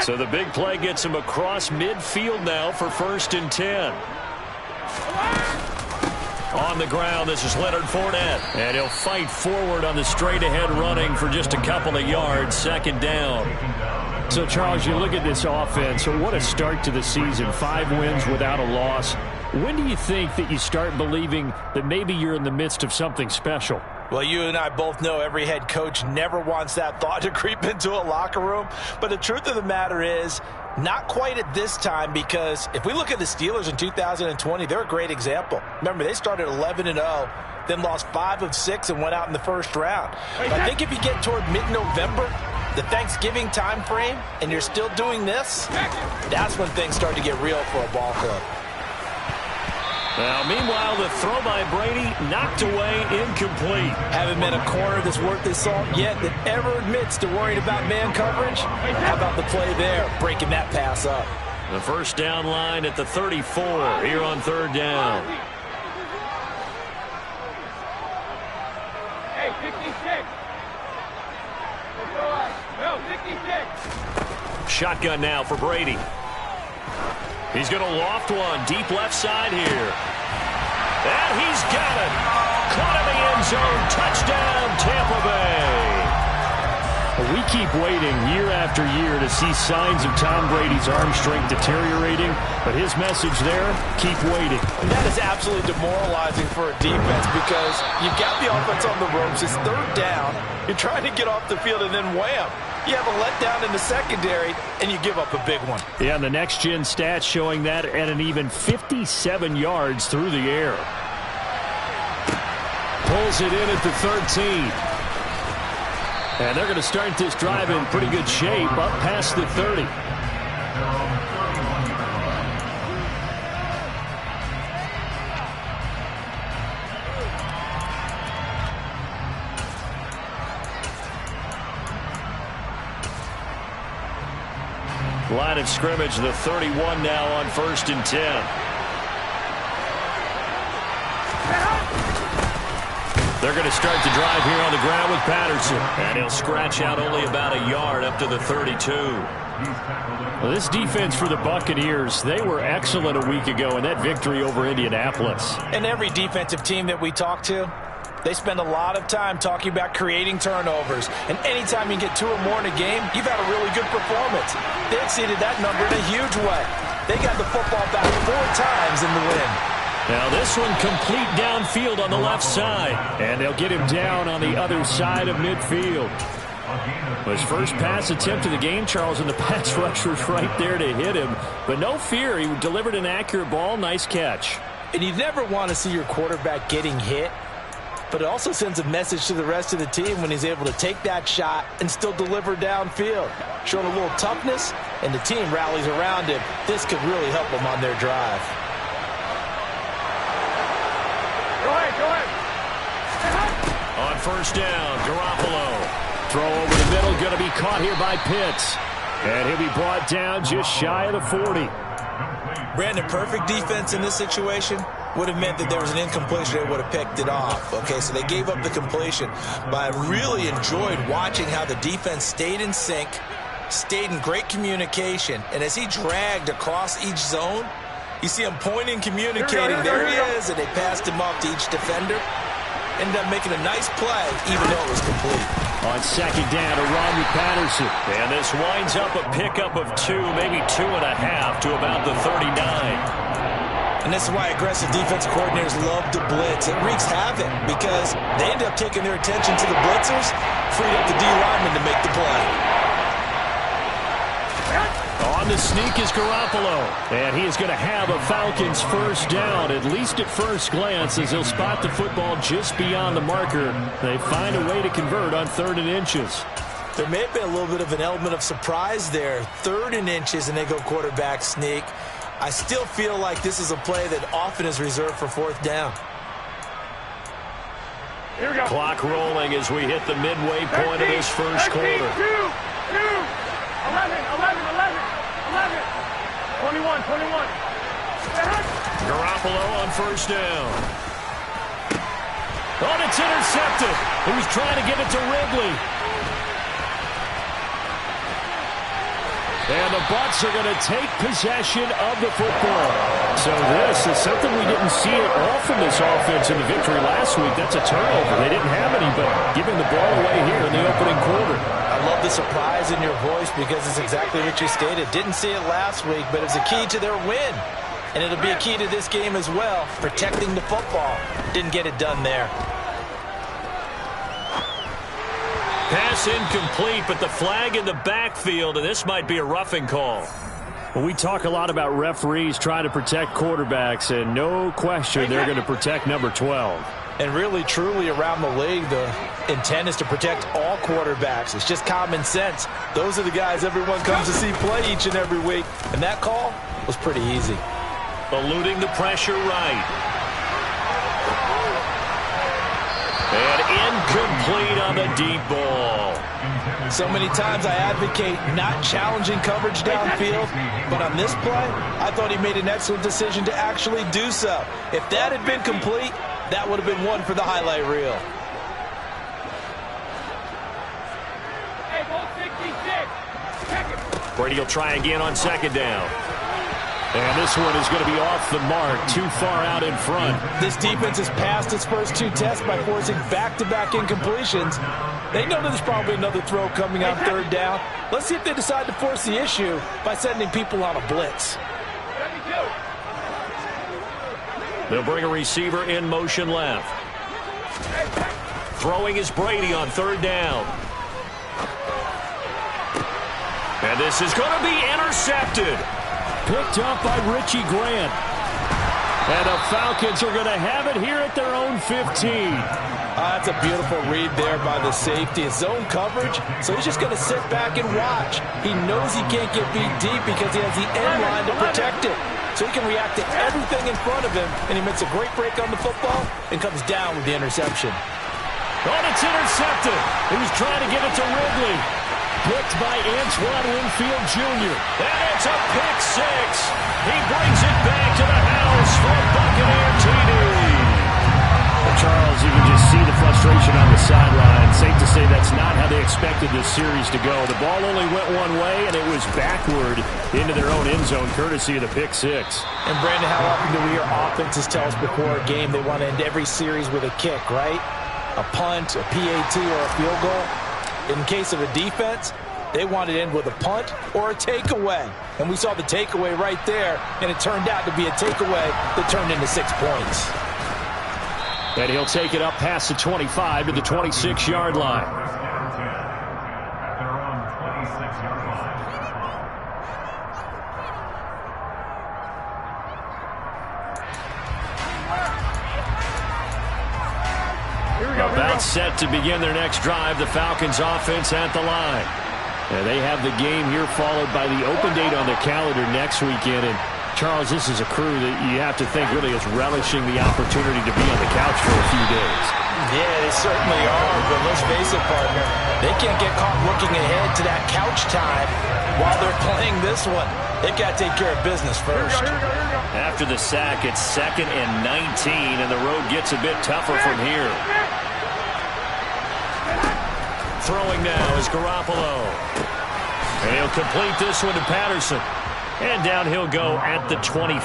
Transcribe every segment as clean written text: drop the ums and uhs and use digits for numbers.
So the big play gets him across midfield now for 1st and 10. On the ground, this is Leonard Fournette. And he'll fight forward on the straight-ahead running for just a couple of yards. 2nd down. So, Charles, you look at this offense. So what a start to the season. 5 wins without a loss. When do you think that you start believing that maybe you're in the midst of something special? Well, you and I both know every head coach never wants that thought to creep into a locker room. But the truth of the matter is, not quite at this time, because if we look at the Steelers in 2020, they're a great example. Remember, they started 11-0, then lost 5 of 6 and went out in the 1st round. But I think if you get toward mid-November, the Thanksgiving time frame, and you're still doing this, that's when things start to get real for a ball club. Now, meanwhile, the throw by Brady knocked away, incomplete. Haven't met a corner that's worth his salt yet that ever admits to worrying about man coverage. How about the play there, breaking that pass up? The 1st down line at the 34 here on 3rd down. Hey, 56. No, 56. Shotgun now for Brady. He's going to loft one deep left side here. And he's got it. Caught in the end zone. Touchdown, Tampa Bay. We keep waiting year after year to see signs of Tom Brady's arm strength deteriorating, but his message there, keep waiting. And that is absolutely demoralizing for a defense because you've got the offense on the ropes. It's 3rd down. You're trying to get off the field, and then wham, you have a letdown in the secondary, and you give up a big one. Yeah, and the next-gen stats showing that at an even 57 yards through the air. Pulls it in at the 13. And they're going to start this drive in pretty good shape up past the 30. Line of scrimmage, the 31 now on 1st and 10. They're going to start the drive here on the ground with Patterson. And he'll scratch out only about a yard up to the 32. Well, this defense for the Buccaneers, they were excellent a week ago in that victory over Indianapolis. And every defensive team that we talk to, they spend a lot of time talking about creating turnovers. And anytime you get 2 or more in a game, you've had a really good performance. They exceeded that number in a huge way. They got the football back 4 times in the win. Now this one complete downfield on the left side. And they'll get him down on the other side of midfield. His first pass attempt of the game, Charles, and the pass rusher's right there to hit him. But no fear, he delivered an accurate ball. Nice catch. And you never want to see your quarterback getting hit. But it also sends a message to the rest of the team when he's able to take that shot and still deliver downfield. Showing a little toughness, and the team rallies around him. This could really help them on their drive. On 1st down, Garoppolo. Throw over the middle, going to be caught here by Pitts. And he'll be brought down just shy of the 40. Brandon, perfect defense in this situation would have meant that there was an incompletion. They would have picked it off. Okay, so they gave up the completion. But I really enjoyed watching how the defense stayed in sync, stayed in great communication. And as he dragged across each zone, you see him pointing, communicating. There he is, and they passed him off to each defender. Ended up making a nice play, even though it was complete. On 2nd down, a run with Patterson. And this winds up a pickup of 2, maybe 2.5 to about the 39. And this is why aggressive defense coordinators love to blitz. It wreaks havoc because they end up taking their attention to the blitzers, freed up the D lineman to make the play. On the sneak is Garoppolo. And he is going to have a Falcons 1st down, at least at first glance, as he'll spot the football just beyond the marker. They find a way to convert on 3rd and inches. There may have been a little bit of an element of surprise there. 3rd and inches, and they go quarterback sneak. I still feel like this is a play that often is reserved for 4th down. Here we go. Clock rolling as we hit the midway point of this first quarter. 21. Garoppolo on 1st down. Oh, it's intercepted. He was trying to get it to Ridley. And the Bucs are going to take possession of the football. So this is something we didn't see at all from this offense in the victory last week. That's a turnover. They didn't have any, but giving the ball away here in the opening quarter. I love the surprise in your voice because it's exactly what you stated. Didn't see it last week, but it's a key to their win. And it'll be a key to this game as well, protecting the football. Didn't get it done there. Pass incomplete, but the flag in the backfield, and this might be a roughing call. Well, we talk a lot about referees trying to protect quarterbacks, and no question they're going to protect number 12. And really, truly, around the league, the intent is to protect all quarterbacks. It's just common sense. Those are the guys everyone comes to see play each and every week. And that call was pretty easy. Eluding the pressure right. And incomplete on the deep ball. So many times I advocate not challenging coverage downfield, but on this play, I thought he made an excellent decision to actually do so. If that had been complete, that would have been one for the highlight reel. Hey, ball 66. Check it. Brady will try again on second down. And this one is going to be off the mark, too far out in front. This defense has passed its first two tests by forcing back-to-back incompletions. They know there's probably another throw coming on third down. Let's see if they decide to force the issue by sending people on a blitz. They'll bring a receiver in motion left. Throwing is Brady on third down. And this is going to be intercepted. Picked up by Richie Grant. And the Falcons are going to have it here at their own 15. That's a beautiful read there by the safety. It's zone coverage, so he's just going to sit back and watch. He knows he can't get beat deep because he has the end line to protect it. So he can react to everything in front of him, and he makes a great break on the football and comes down with the interception. And it's intercepted. He was trying to get it to Ridley. Picked by Antoine Winfield Jr. And it's a pick six. He brings it back to the house for a Buccaneer TD. Well, Charles, you can just see the frustration on the sideline. Safe to say that's not how they expected this series to go. The ball only went one way, and it was backward into their own end zone, courtesy of the pick six. And, Brandon, how often do we hear offenses tell us before a game they want to end every series with a kick, right? A punt, a PAT, or a field goal. In case of a defense, they wanted to end with a punt or a takeaway. And we saw the takeaway right there, and it turned out to be a takeaway that turned into 6 points. And he'll take it up past the 25 to the 26-yard line. About set to begin their next drive, the Falcons offense at the line. And they have the game here followed by the open date on their calendar next weekend. And Charles, this is a crew that you have to think really is relishing the opportunity to be on the couch for a few days. Yeah, they certainly are, but let's face it, partner. They can't get caught looking ahead to that couch time while they're playing this one. They've got to take care of business first. After the sack, it's 2nd and 19, and the road gets a bit tougher from here. Throwing now is Garoppolo. And he'll complete this one to Patterson. And down he'll go at the 25.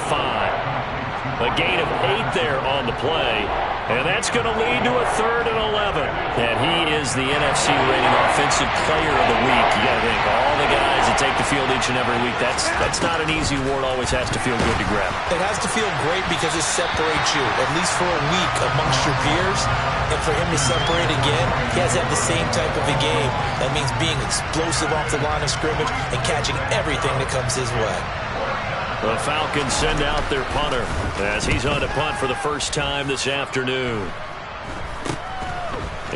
A gain of 8 there on the play. And that's going to lead to a 3rd and 11. And he is the NFC rating offensive player of the week. You got to think, all the guys that take the field each and every week, that's not an easy award. Always has to feel good to grab. It has to feel great because it separates you, at least for a week, amongst your peers. And for him to separate again, he has to have the same type of a game. That means being explosive off the line of scrimmage and catching everything that comes his way. The Falcons send out their punter as he's on to punt for the first time this afternoon.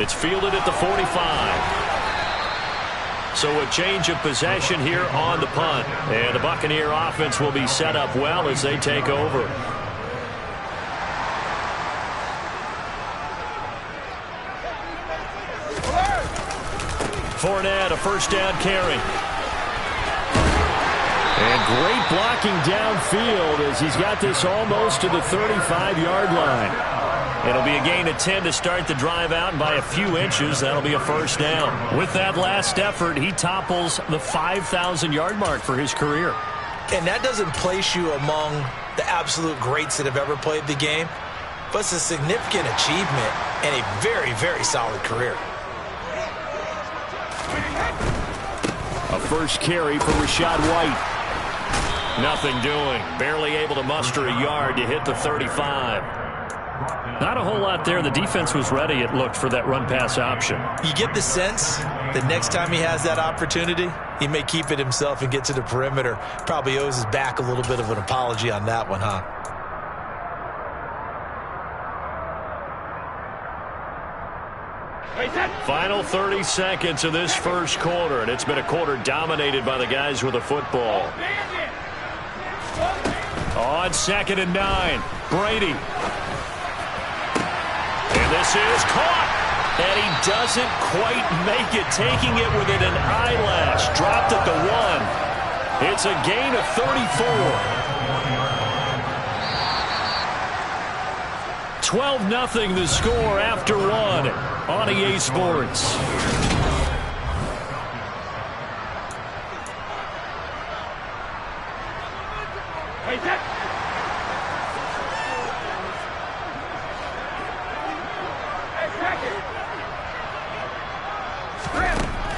It's fielded at the 45. So a change of possession here on the punt. And the Buccaneer offense will be set up well as they take over. Fournette, a first down carry. And great blocking downfield as he's got this almost to the 35-yard line. It'll be a gain of 10 to start the drive out, and by a few inches, that'll be a first down. With that last effort, he topples the 5,000-yard mark for his career. And that doesn't place you among the absolute greats that have ever played the game, but it's a significant achievement and a very, very solid career. A first carry for Rachaad White. Nothing doing. Barely able to muster a yard to hit the 35. Not a whole lot there. The defense was ready, it looked, for that run-pass option. You get the sense that next time he has that opportunity, he may keep it himself and get to the perimeter. Probably owes his back a little bit of an apology on that one, huh? Final 30 seconds of this first quarter, and it's been a quarter dominated by the guys with the football. On 2nd and 9, Brady. And this is caught. And he doesn't quite make it, taking it within an eyelash. Dropped at the 1. It's a gain of 34. 12-0 the score after 1 on EA Sports.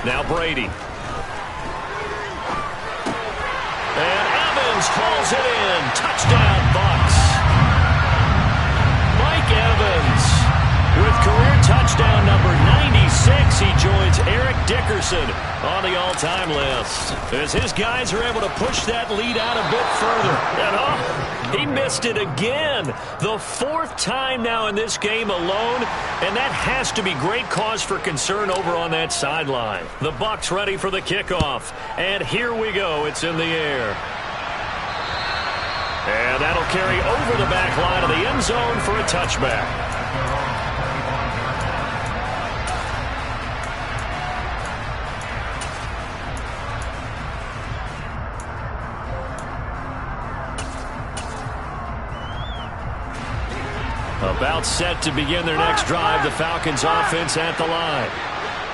Now Brady. And Evans hauls it in. Touchdown, Bucs. Mike Evans with career touchdown number 96. He joins Eric Dickerson on the all-time list, as his guys are able to push that lead out a bit further. And he missed it again. The 4th time now in this game alone, and that has to be great cause for concern over on that sideline. The Bucs ready for the kickoff, and here we go. It's in the air. And that'll carry over the back line of the end zone for a touchback. About set to begin their next drive, the Falcons offense at the line.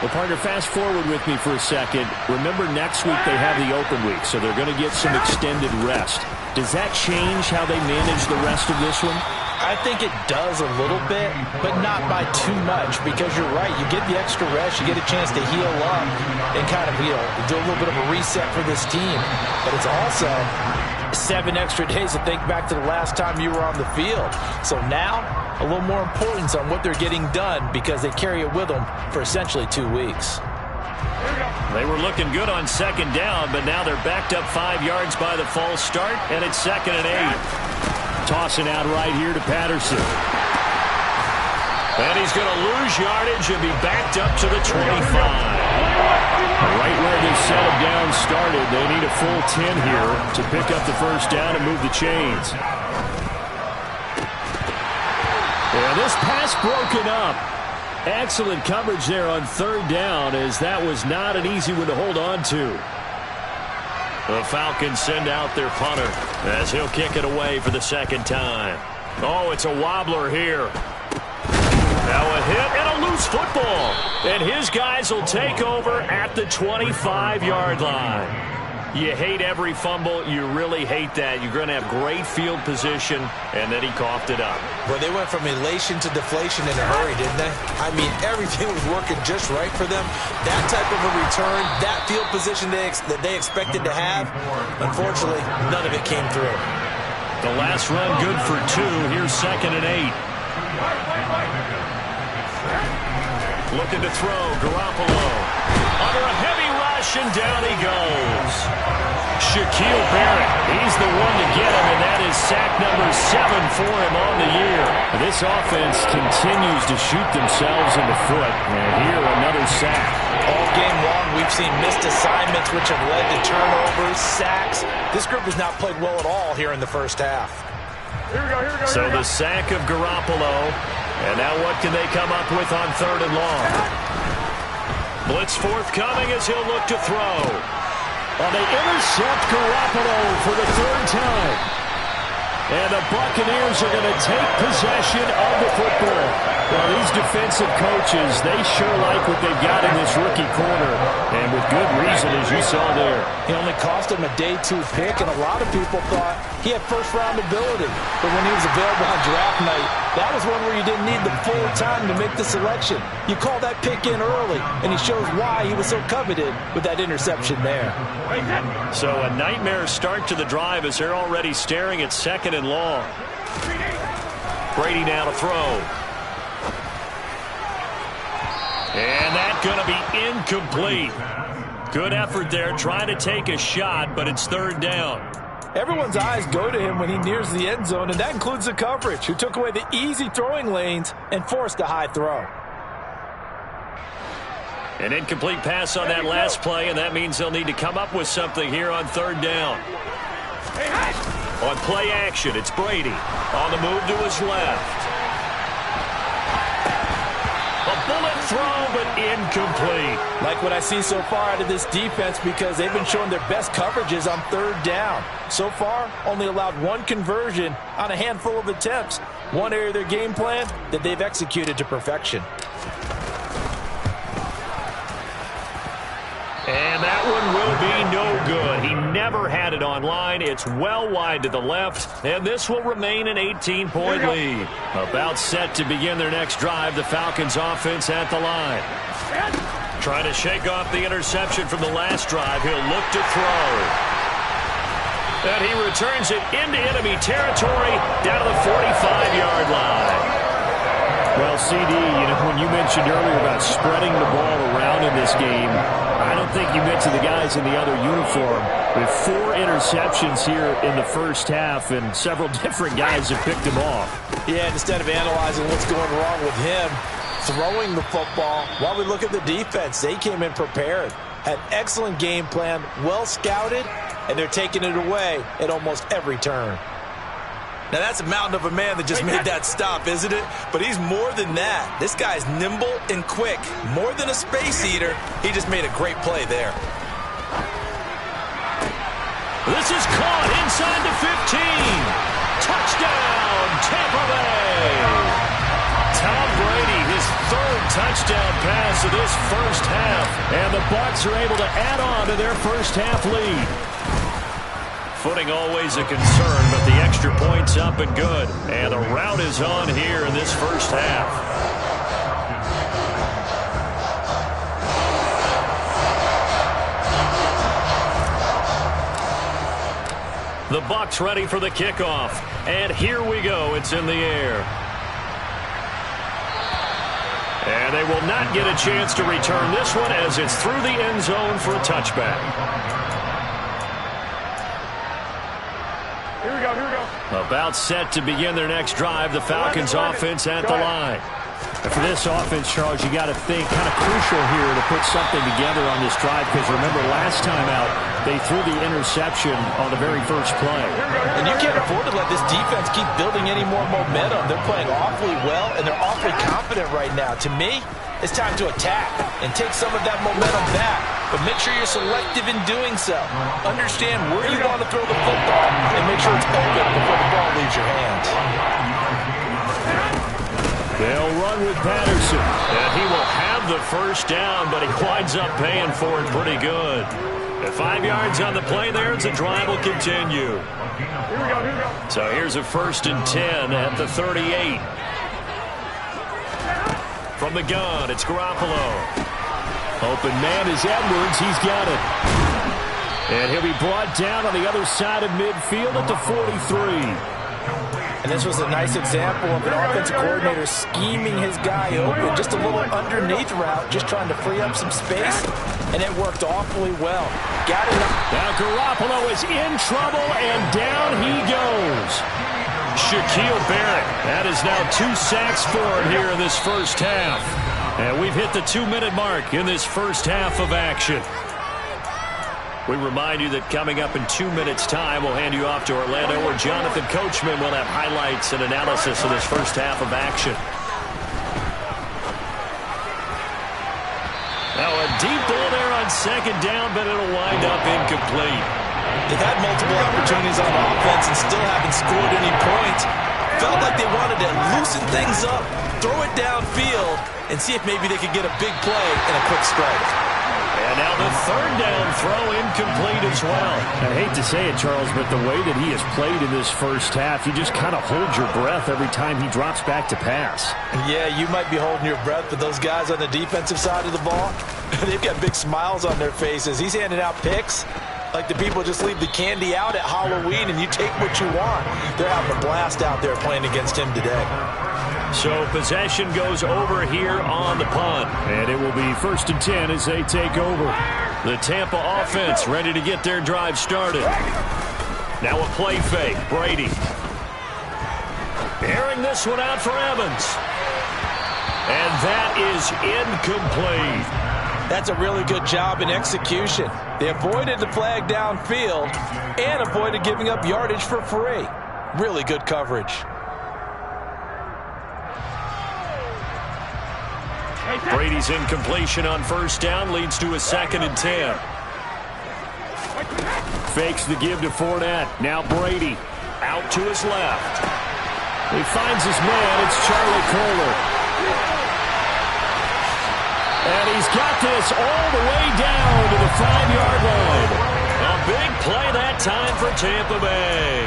Well, partner, fast forward with me for a second. Remember, next week they have the open week, so they're going to get some extended rest. Does that change how they manage the rest of this one? I think it does a little bit, but not by too much, because you're right. You get the extra rest. You get a chance to heal up and kind of, do a little bit of a reset for this team. But it's also 7 extra days to think back to the last time you were on the field. So now, a little more importance on what they're getting done, because they carry it with them for essentially 2 weeks. They were looking good on 2nd down, but now they're backed up 5 yards by the false start, and it's 2nd and 8. Tossing out right here to Patterson. And he's going to lose yardage and be backed up to the 25. Right where they set him down started. They need a full 10 here to pick up the first down and move the chains. And this pass broken up. Excellent coverage there on 3rd down, as that was not an easy one to hold on to. The Falcons send out their punter as he'll kick it away for the 2nd time. Oh, it's a wobbler here. Now a hit and a loose football. And his guys will take over at the 25-yard line. You hate every fumble. You really hate that. You're going to have great field position, and then he coughed it up. Well, they went from elation to deflation in a hurry, didn't they? I mean, everything was working just right for them. That type of a return, that field position that they expected to have, unfortunately, none of it came through. The last run good for 2. Here's 2nd and 8. Looking to throw, Garoppolo. Under a heavy rush, and down he goes. Shaquille Barrett, he's the one to get him, and that is sack number 7 for him on the year. This offense continues to shoot themselves in the foot, and here another sack. All game long, we've seen missed assignments, which have led to turnovers, sacks. This group has not played well at all here in the first half. So the sack of Garoppolo, and now what can they come up with on 3rd and long? Blitz forthcoming as he'll look to throw. Well, they intercept Garoppolo for the 3rd time. And the Buccaneers are going to take possession of the football. Well, these defensive coaches, they sure like what they've got in this rookie corner. And with good reason, as you saw there. He only cost him a day 2 pick, and a lot of people thought he had first-round ability. But when he was available on draft night, that was one where you didn't need the full time to make the selection. You call that pick in early, and he shows why he was so coveted with that interception there. So a nightmare start to the drive as they're already staring at 2nd and long. Brady now to throw. And that's going to be incomplete. Good effort there, trying to take a shot, but it's 3rd down. Everyone's eyes go to him when he nears the end zone, and that includes the coverage, who took away the easy throwing lanes and forced a high throw. An incomplete pass on that last play, and that means they'll need to come up with something here on 3rd down. On play action, it's Brady. On the move to his left. A bullet throw, but incomplete. Like what I see so far out of this defense, because they've been showing their best coverages on 3rd down. So far, only allowed 1 conversion on a handful of attempts. One area of their game plan that they've executed to perfection. And that one will be no good. He never had it on line. It's well wide to the left, and this will remain an 18-point lead. About set to begin their next drive, the Falcons offense at the line. Trying to shake off the interception from the last drive. He'll look to throw. And he returns it into enemy territory down to the 45-yard line. Well, CD, when you mentioned earlier about spreading the ball around in this game, I don't think you mentioned the guys in the other uniform. With 4 interceptions here in the first half, and several different guys have picked him off. Yeah, instead of analyzing what's going wrong with him throwing the football, while we look at the defense, they came in prepared. Had an excellent game plan, well scouted, and they're taking it away at almost every turn. Now, that's a mountain of a man that just made that stop, isn't it? But he's more than that. This guy's nimble and quick. More than a space eater, he just made a great play there. This is caught inside the 15. Touchdown, Tampa Bay. Tom Brady, his 3rd touchdown pass of this first half. And the Bucs are able to add on to their first half lead. Footing always a concern, but the extra point's up and good. And the rout is on here in this first half. The Bucs ready for the kickoff. And here we go. It's in the air. And they will not get a chance to return this one as it's through the end zone for a touchback. About set to begin their next drive, the Falcons offense at the line. And for this offense, Charles, you got to think kind of crucial here to put something together on this drive, because remember last time out, they threw the interception on the very first play. And you can't afford to let this defense keep building any more momentum. They're playing awfully well, and they're awfully confident right now. To me, it's time to attack and take some of that momentum back. But make sure you're selective in doing so. Understand where you want to throw the football and make sure it's open before the ball leaves your hands. They'll run with Patterson. And he will have the first down, but he winds up paying for it pretty good. At 5 yards on the play there, the drive will continue. So here's a 1st and 10 at the 38. From the gun, it's Garoppolo. Open man is Edwards. He's got it. And he'll be brought down on the other side of midfield at the 43. And this was a nice example of an offensive coordinator scheming his guy open. Just a little underneath route, just trying to free up some space. And it worked awfully well. Got it. Now Garoppolo is in trouble, and down he goes. Shaquille Barrett. That is now 2 sacks for him here in this first half. And we've hit the 2-minute mark in this first half of action. We remind you that coming up in 2 minutes' time, we'll hand you off to Orlando, where Jonathan Coachman will have highlights and analysis of this first half of action. Now a deep ball there on 2nd down, but it'll wind up incomplete. They've had multiple opportunities on offense and still haven't scored any points. Felt like they wanted to loosen things up, throw it downfield, and see if maybe they could get a big play and a quick strike. And now the third down throw incomplete as well. I hate to say it, Charles, but the way that he has played in this first half, you just kind of hold your breath every time he drops back to pass. Yeah, you might be holding your breath, but those guys on the defensive side of the ball, they've got big smiles on their faces. He's handing out picks like the people just leave the candy out at Halloween and you take what you want. They're having a blast out there playing against him today. So possession goes over here on the punt. And it will be 1st and 10 as they take over. The Tampa offense ready to get their drive started. Now a play fake. Brady. Airing this one out for Evans. And that is incomplete. That's a really good job in execution. They avoided the flag downfield and avoided giving up yardage for free. Really good coverage. Brady's incompletion on 1st down leads to a 2nd and 10. Fakes the give to Fournette. Now Brady out to his left. He finds his man. It's Charlie Kolar. And he's got this all the way down to the 5-yard line. A big play that time for Tampa Bay.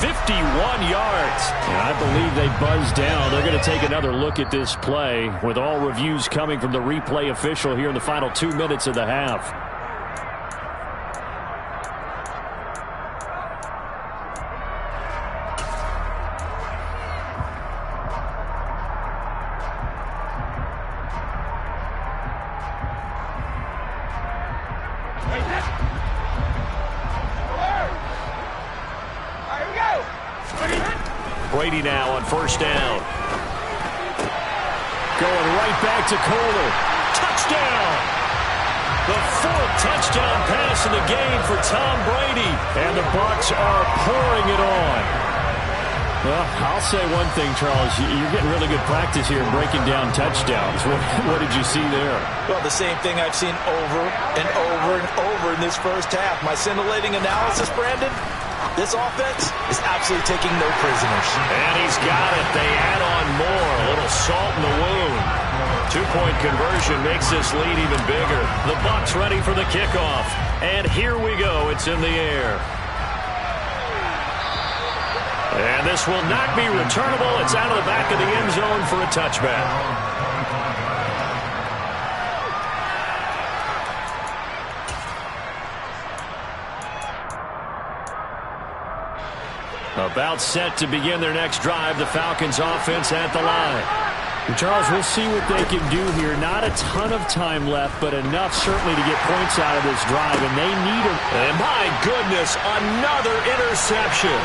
51 yards. And I believe they buzzed down. They're going to take another look at this play with all reviews coming from the replay official here in the final 2 minutes of the half. Brady now on 1st down. Going right back to Kolar. Touchdown! The 4th touchdown pass in the game for Tom Brady. And the Bucs are pouring it on. Well, I'll say one thing, Charles. You're getting really good practice here in breaking down touchdowns. What did you see there? Well, the same thing I've seen over and over and over in this first half. My scintillating analysis, Brandon, this offense is absolutely taking no prisoners. And he's got it. They add on more. A little salt in the wound. 2-point conversion makes this lead even bigger. The Bucs ready for the kickoff. And here we go. It's in the air. And this will not be returnable. It's out of the back of the end zone for a touchback. About set to begin their next drive. The Falcons offense at the line. And Charles, we'll see what they can do here. Not a ton of time left, but enough certainly to get points out of this drive, and they need them. And my goodness, another interception.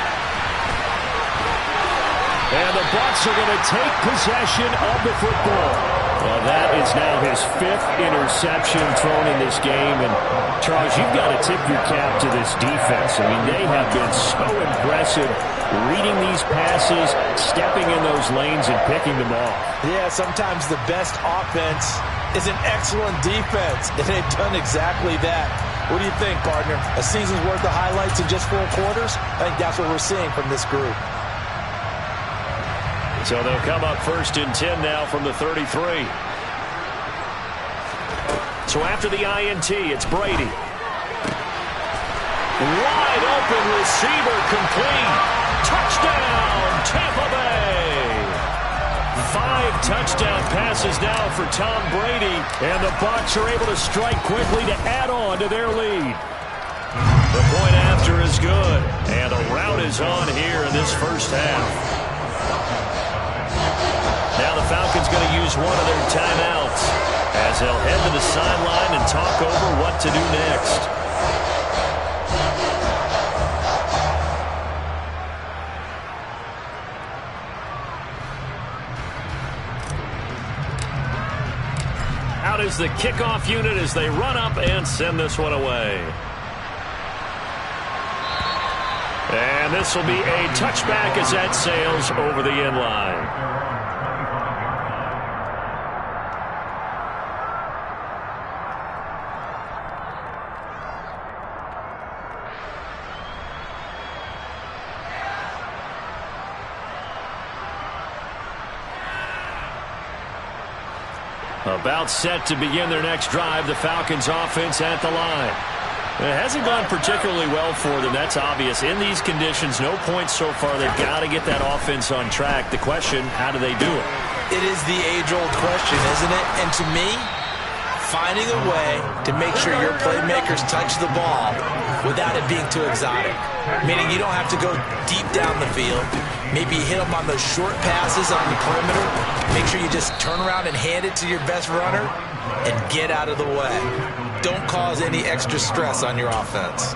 And the Bucs are going to take possession of the football. Well, that is now his 5th interception thrown in this game. And, Charles, you've got to tip your cap to this defense. I mean, they have been so impressive reading these passes, stepping in those lanes, and picking them off. Yeah, sometimes the best offense is an excellent defense, and they've done exactly that. What do you think, partner? A season's worth of highlights in just 4 quarters? I think that's what we're seeing from this group. So they'll come up 1st and 10 now from the 33. So after the INT, it's Brady. Wide open receiver complete. Touchdown, Tampa Bay. 5 touchdown passes now for Tom Brady. And the Bucs are able to strike quickly to add on to their lead. The point after is good. And the route is on here in this first half. Now the Falcons going to use one of their timeouts as they'll head to the sideline and talk over what to do next. Out is the kickoff unit as they run up and send this one away. And this will be a touchback as that sails over the end line. About set to begin their next drive, the Falcons offense at the line. It hasn't gone particularly well for them. That's obvious. In these conditions, no points so far. They've got to get that offense on track. The question, how do they do it? It is the age-old question, isn't it? And to me, finding a way to make sure your playmakers touch the ball without it being too exotic. Meaning you don't have to go deep down the field. Maybe hit them on those short passes on the perimeter. Make sure you just turn around and hand it to your best runner and get out of the way. Don't cause any extra stress on your offense.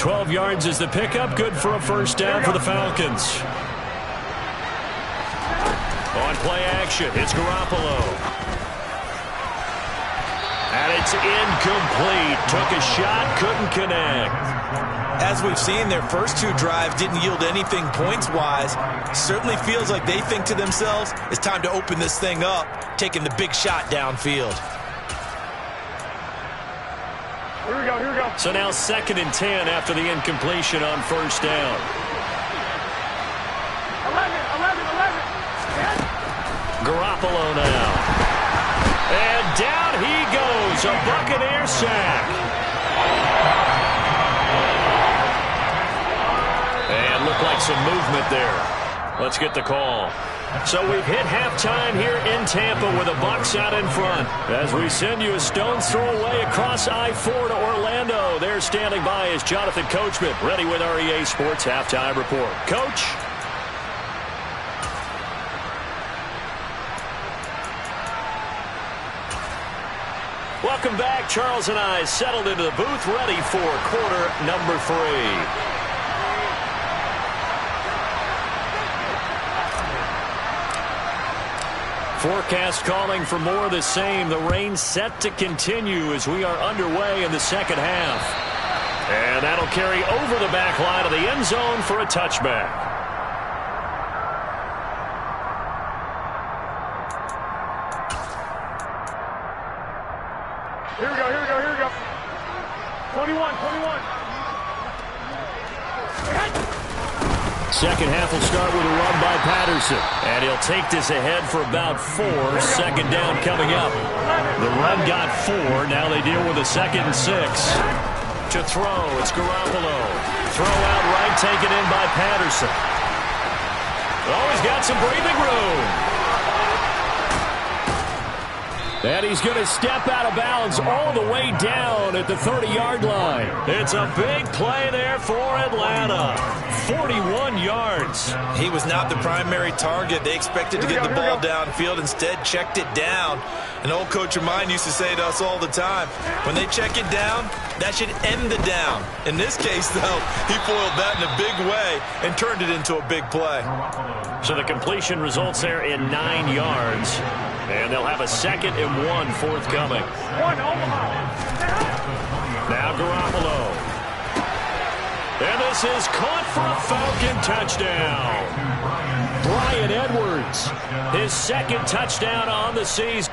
12 yards is the pickup. Good for a first down for the Falcons. On play action, it's Garoppolo. And it's incomplete. Took a shot, couldn't connect. As we've seen, their first two drives didn't yield anything points-wise. Certainly feels like they think to themselves, it's time to open this thing up, taking the big shot downfield. Here we go, here we go. So now 2nd and 10 after the incompletion on first down. 11. Garoppolo now. And down he goes. A Buccaneer sack. And looked like some movement there. Let's get the call. So we've hit halftime here in Tampa with the Bucs out in front. As we send you a stone's throw away across I-4 to Orlando. There standing by is Jonathan Coachman, ready with our EA Sports Halftime Report. Coach? Welcome back. Charles and I settled into the booth, ready for quarter number 3. Forecast calling for more of the same. The rain set to continue as we are underway in the second half. And that'll carry over the back line of the end zone for a touchback. Here we go, here we go, here we go. 21. Second half will start with a run by Patterson. And he'll take this ahead for about 4. Second down coming up. The run got 4. Now they deal with a 2nd and 6. To throw, it's Garoppolo. Throw out right, taken in by Patterson. Oh, he's got some breathing room. And he's going to step out of bounds all the way down at the 30-yard line. It's a big play there for Atlanta. 41 yards. He was not the primary target. They expected to get the ball downfield. Instead, checked it down. An old coach of mine used to say to us all the time, when they check it down, that should end the down. In this case, though, he foiled that in a big way and turned it into a big play. So the completion results there in 9 yards. And they'll have a 2nd and 1 forthcoming. Now Garoppolo. And this is caught for a Falcon touchdown. Bryan Edwards, his 2nd touchdown on the season.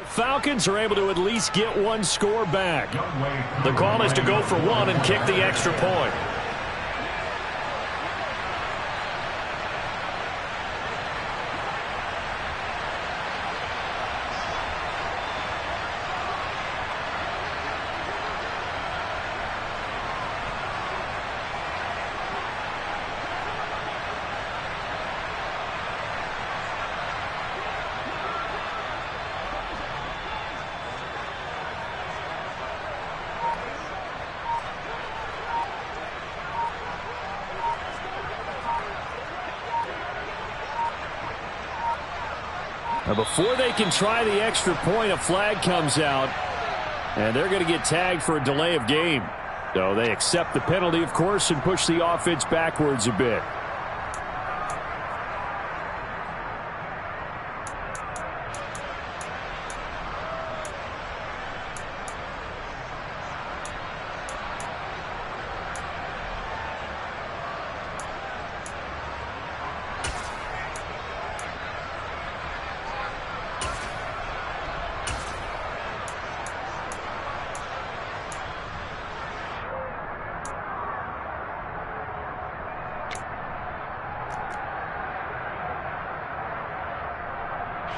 Falcons are able to at least get 1 score back. The call is to go for 1 and kick the extra point. Now before they can try the extra point, a flag comes out, and they're going to get tagged for a delay of game. So they accept the penalty, of course, and push the offense backwards a bit.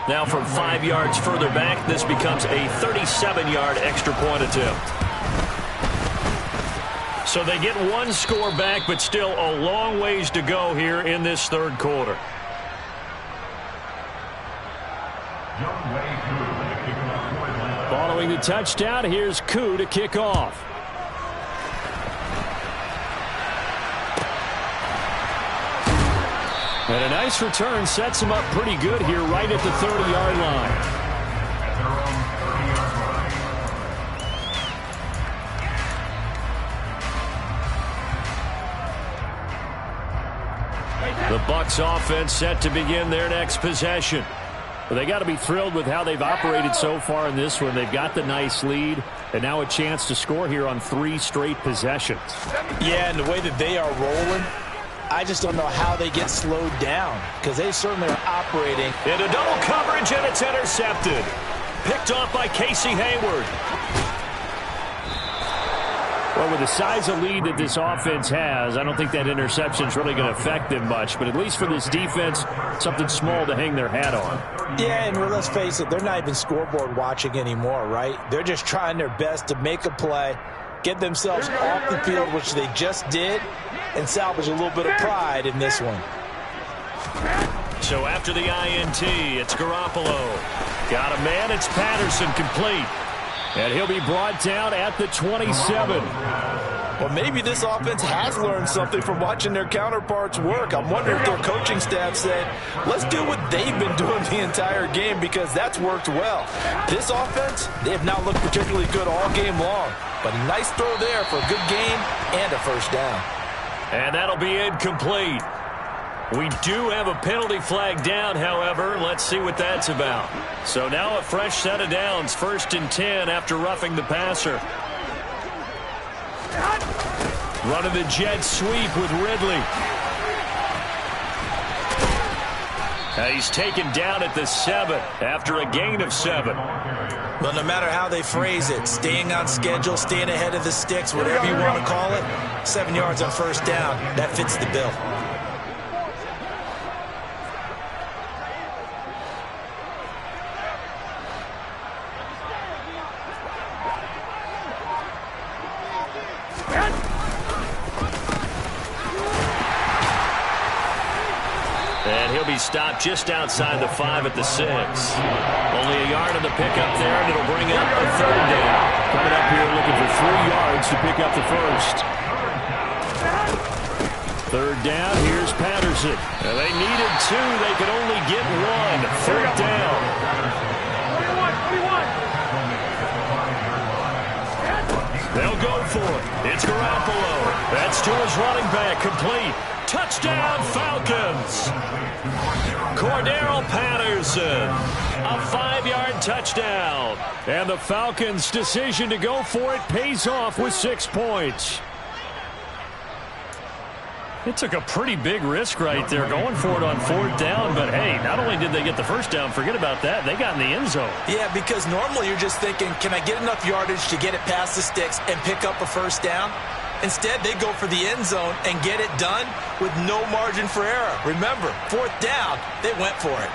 Now from 5 yards further back, this becomes a 37-yard extra point attempt. So they get one score back, but still a long ways to go here in this third quarter. Following the touchdown, here's Koo to kick off. And a nice return sets him up pretty good here right at the 30-yard line. The Bucs offense set to begin their next possession. Well, they got to be thrilled with how they've operated so far in this one. They've got the nice lead, and now a chance to score here on 3 straight possessions. Yeah, and the way that they are rolling, I just don't know how they get slowed down, because they certainly are operating. Into double coverage, and it's intercepted. Picked off by Casey Hayward. Well, with the size of lead that this offense has, I don't think that interception is really going to affect them much. But at least for this defense, something small to hang their hat on. Yeah, and let's face it, they're not even scoreboard watching anymore, right? They're just trying their best to make a play, get themselves off the field, which they just did, and salvage a little bit of pride in this one. So after the INT, it's Garoppolo. Got a man, it's Patterson, complete. And he'll be brought down at the 27. Well, maybe this offense has learned something from watching their counterparts work. I'm wondering if their coaching staff said, let's do what they've been doing the entire game, because that's worked well. This offense, they have not looked particularly good all game long. But a nice throw there for a good gain and a first down. And that'll be incomplete. We do have a penalty flag down, however. Let's see what that's about. So now a fresh set of downs, 1st and 10 after roughing the passer. Running the jet sweep with Ridley. Now he's taken down at the 7 after a gain of 7. But no matter how they phrase it, staying on schedule, staying ahead of the sticks, whatever you want to call it, 7 yards on first down, that fits the bill. And he'll be stopped just outside the 5 at the 6. Only a yard on the pickup there, and it'll bring up a 3rd down. Coming up here looking for 3 yards to pick up the first. 3rd down, here's Patterson. Now they needed 2, they could only get 1. 3rd down. 21. They'll go for it. It's Garoppolo. That's to his running back, complete. Touchdown, Falcons. Cordero Patterson, a 5-yard touchdown. And the Falcons' decision to go for it pays off with 6 points. It took a pretty big risk right there going for it on 4th down, but hey, not only did they get the first down, forget about that, they got in the end zone. Yeah, because normally you're just thinking, can I get enough yardage to get it past the sticks and pick up a first down? Instead, they go for the end zone and get it done with no margin for error. Remember, 4th down, they went for it.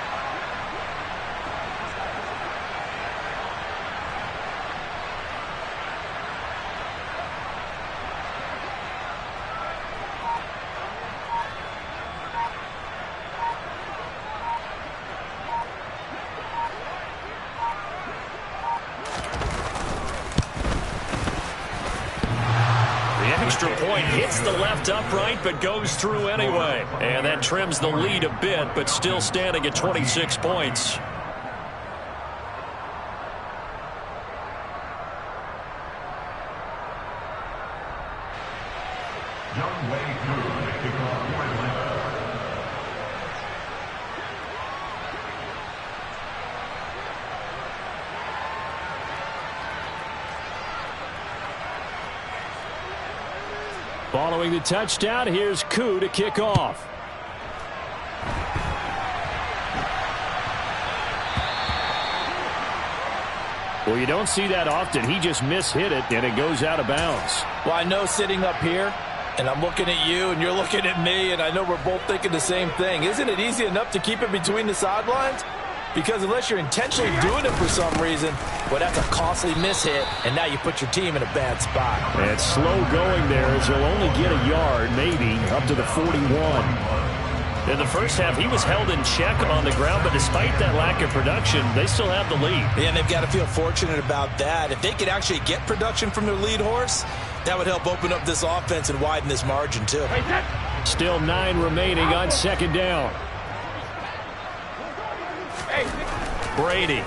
Extra point hits the left upright, but goes through anyway. And that trims the lead a bit, but still standing at 26 points. Following the touchdown, here's Koo to kick off. Well, you don't see that often. He just mishit it, and it goes out of bounds. Well, I know sitting up here, and I'm looking at you, and you're looking at me, and I know we're both thinking the same thing. Isn't it easy enough to keep it between the sidelines? Because unless you're intentionally doing it for some reason, well, that's a costly mishit, and now you put your team in a bad spot. And slow going there as he'll only get a yard, maybe, up to the 41. In the first half, he was held in check on the ground, but despite that lack of production, they still have the lead. Yeah, and they've got to feel fortunate about that. If they could actually get production from their lead horse, that would help open up this offense and widen this margin, too. Still 9 remaining on second down. Brady.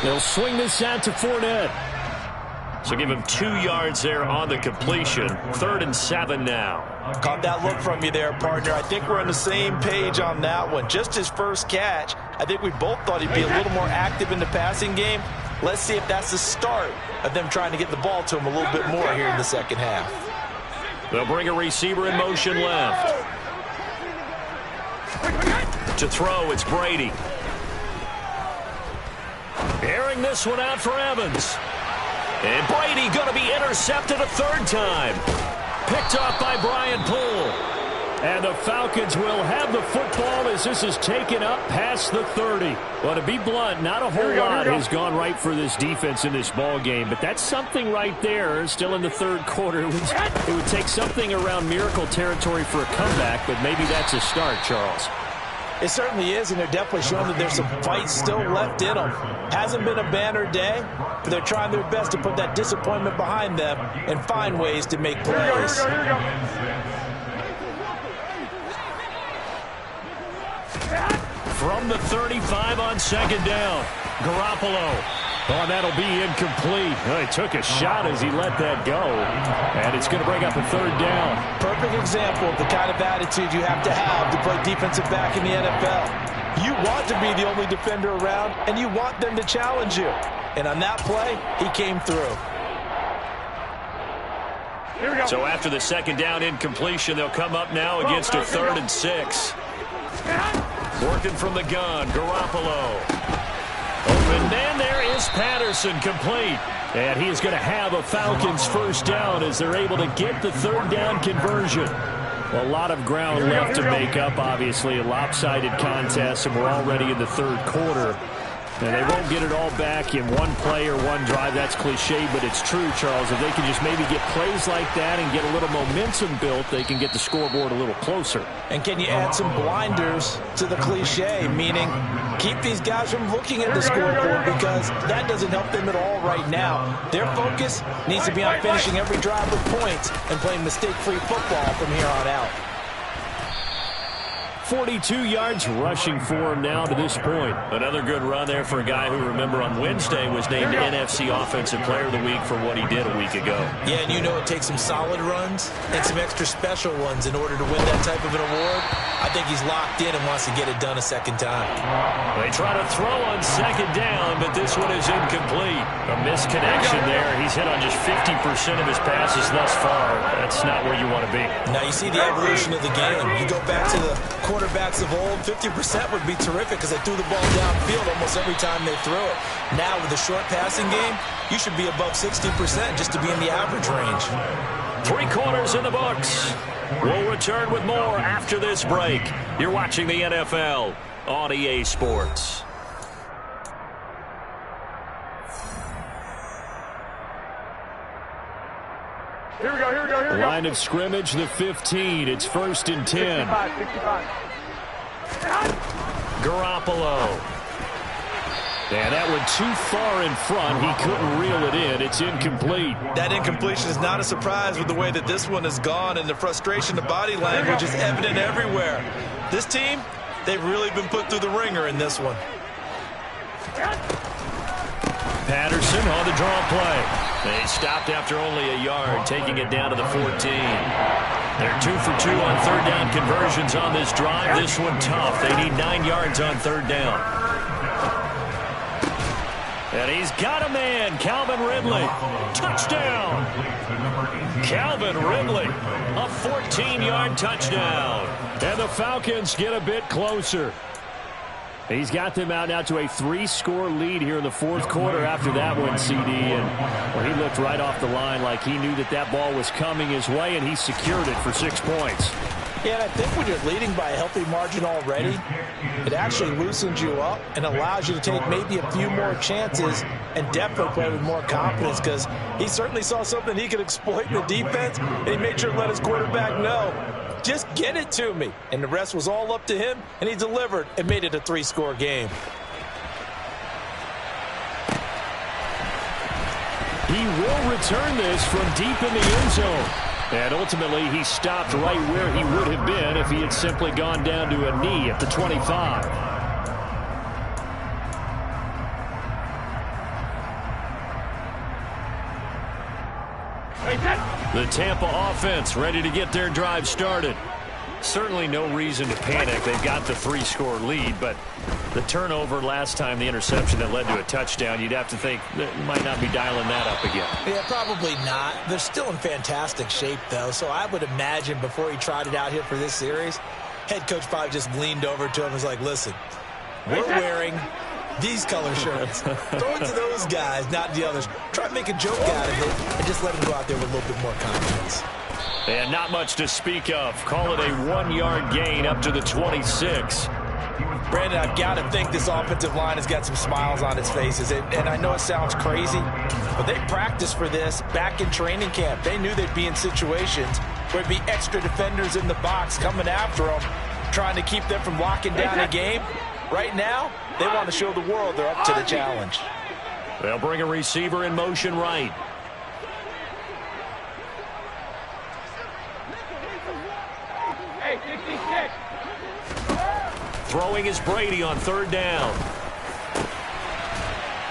They'll swing this out to Fournette. So give him 2 yards there on the completion. 3rd and 7 now. Caught that look from you there, partner. I think we're on the same page on that one. Just his first catch, I think we both thought he'd be a little more active in the passing game. Let's see if that's the start of them trying to get the ball to him a little bit more here in the second half. They'll bring a receiver in motion left. To throw, it's Brady. Airing this one out for Evans. And Brady going to be intercepted a 3rd time. Picked off by Brian Poole. And the Falcons will have the football as this is taken up past the 30. Well, to be blunt, not a whole lot has gone right for this defense in this ball game, but that's something right there. Still in the 3rd quarter. It would take something around miracle territory for a comeback, but maybe that's a start, Charles. It certainly is, and they're definitely showing that there's some fight still left in them. Hasn't been a banner day, but they're trying their best to put that disappointment behind them and find ways to make plays. Here we go. From the 35 on second down, Garoppolo. Oh, that'll be incomplete. Well, he took a shot as he let that go, and it's going to bring up a 3rd down. Perfect example of the kind of attitude you have to play defensive back in the NFL. You want to be the only defender around, and you want them to challenge you. And on that play, he came through. Here we go. So after the second down incompletion, they'll come up now against a 3rd and 6. Working from the gun, Garoppolo. Open man, there is Patterson, complete. And he is going to have a Falcons first down as they're able to get the 3rd down conversion. Well, a lot of ground left to make up, obviously. A lopsided contest, and we're already in the 3rd quarter. And they won't get it all back in one play or one drive. That's cliche, but it's true, Charles. If they can just maybe get plays like that and get a little momentum built, they can get the scoreboard a little closer. And can you add some blinders to the cliche, meaning keep these guys from looking at the scoreboard because that doesn't help them at all right now. Their focus needs to be on finishing every drive with points and playing mistake-free football from here on out. 42 yards rushing for him now to this point. Another good run there for a guy who, remember, on Wednesday was named NFC Offensive Player of the Week for what he did a week ago. Yeah, and you know it takes some solid runs and some extra special ones in order to win that type of an award. I think he's locked in and wants to get it done a second time. They try to throw on second down, but this one is incomplete. A misconnection there. He's hit on just 50% of his passes thus far. That's not where you want to be. Now you see the evolution of the game. You go back to the quarterbacks of old, 50% would be terrific because they threw the ball downfield almost every time they threw it. Now with the short passing game, you should be above 60% just to be in the average range. 3 quarters in the books. We'll return with more after this break. You're watching the NFL on EA Sports. Here we go. Line of scrimmage, the 15. It's 1st and 10. 65. Garoppolo. And that went too far in front. He couldn't reel it in. It's incomplete. That incompletion is not a surprise with the way that this one has gone, and the frustration, the body language is evident everywhere. This team, they've really been put through the ringer in this one. Patterson on the draw play. They stopped after only a yard, taking it down to the 14. They're 2 for 2 on third down conversions on this drive. This one tough. They need 9 yards on third down. And he's got a man, Calvin Ridley. Touchdown. Calvin Ridley, a 14-yard touchdown. And the Falcons get a bit closer. He's got them out now to a 3-score lead here in the fourth quarter after that one, CD. And well, he looked right off the line like he knew that ball was coming his way, and he secured it for 6 points. Yeah, and I think when you're leading by a healthy margin already, it actually loosens you up and allows you to take maybe a few more chances and definitely play with more confidence, because he certainly saw something he could exploit in the defense, and he made sure to let his quarterback know, just get it to me. And the rest was all up to him, and he delivered and made it a 3-score game. He will return this from deep in the end zone. And ultimately, he stopped right where he would have been if he had simply gone down to a knee at the 25. The Tampa offense ready to get their drive started. Certainly no reason to panic. They've got the 3-score lead, but the turnover last time, the interception that led to a touchdown, you'd have to think that might not be dialing that up again. Yeah, probably not. They're still in fantastic shape, though, so I would imagine before he tried it out here for this series, head coach probably just leaned over to him and was like, listen, we're wearing these color shirts. Throw it to those guys, not the others. Try to make a joke out of it and just let him go out there with a little bit more confidence. And not much to speak of. Call it a 1-yard gain up to the 26. Brandon, I've got to think this offensive line has got some smiles on its faces. And I know it sounds crazy, but they practiced for this back in training camp. They knew they'd be in situations where there'd be extra defenders in the box coming after them, trying to keep them from locking down a game. Right now, they want to show the world they're up to the challenge. They'll bring a receiver in motion right. Throwing is Brady on third down.